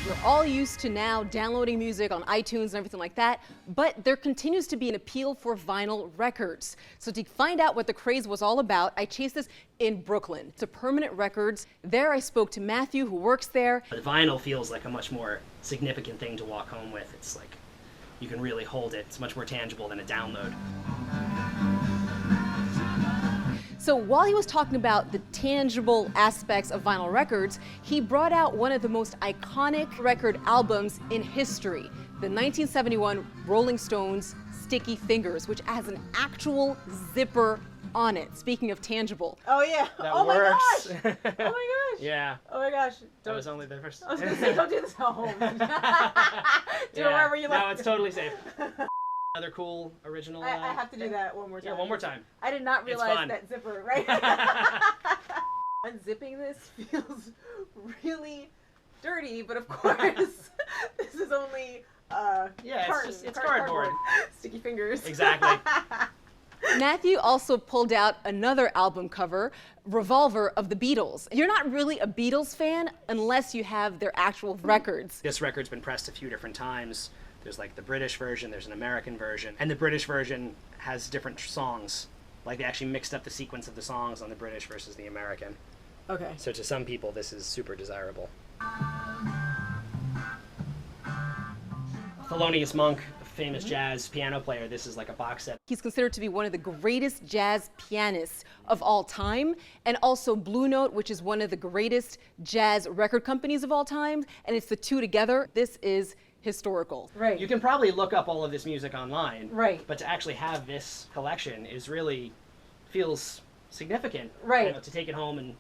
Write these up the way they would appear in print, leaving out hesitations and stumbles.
We're all used to now downloading music on iTunes and everything like that, but there continues to be an appeal for vinyl records. So to find out what the craze was all about, I chased this in Brooklyn to Permanent Records. There I spoke to Matthew, who works there. The vinyl feels like a much more significant thing to walk home with. It's like you can really hold it. It's much more tangible than a download. So while he was talking about the tangible aspects of vinyl records, he brought out one of the most iconic record albums in history, the 1971 Rolling Stones' Sticky Fingers, which has an actual zipper on it. Speaking of tangible. Oh yeah. That oh works. My gosh. Oh my gosh. Yeah. Oh my gosh. That was only the first. I was gonna say, don't do this at home. Do it wherever you like. No, it's totally safe. Another cool original. I have to do that one more time. Yeah, one more time. I did not realize that zipper, right? Unzipping this feels really dirty, but of course, this is only it's cardboard. Sticky fingers. Exactly. Matthew also pulled out another album cover, Revolver of the Beatles. You're not really a Beatles fan unless you have their actual records. This record's been pressed a few different times. There's like the British version, there's an American version, and the British version has different songs. Like they actually mixed up the sequence of the songs on the British versus the American. Okay. So to some people, this is super desirable. Thelonious Monk, a famous jazz piano player, this is like a box set. He's considered to be one of the greatest jazz pianists of all time, and also Blue Note, which is one of the greatest jazz record companies of all time, and it's the two together. This is historical. Right. You can probably look up all of this music online. Right. But to actually have this collection is really feels significant. Right. You know, to take it home and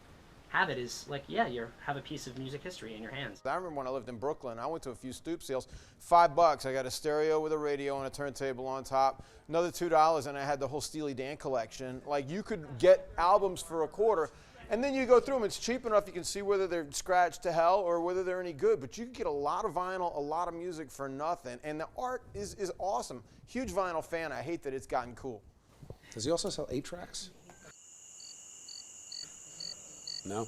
have it is like, yeah, you have a piece of music history in your hands. I remember when I lived in Brooklyn, I went to a few stoop sales, $5. I got a stereo with a radio and a turntable on top, another $2, and I had the whole Steely Dan collection. Like, you could get albums for $0.25. And then you go through them. It's cheap enough you can see whether they're scratched to hell or whether they're any good. But you can get a lot of vinyl, a lot of music for nothing. And the art is awesome. Huge vinyl fan. I hate that it's gotten cool. Does he also sell 8-tracks? No?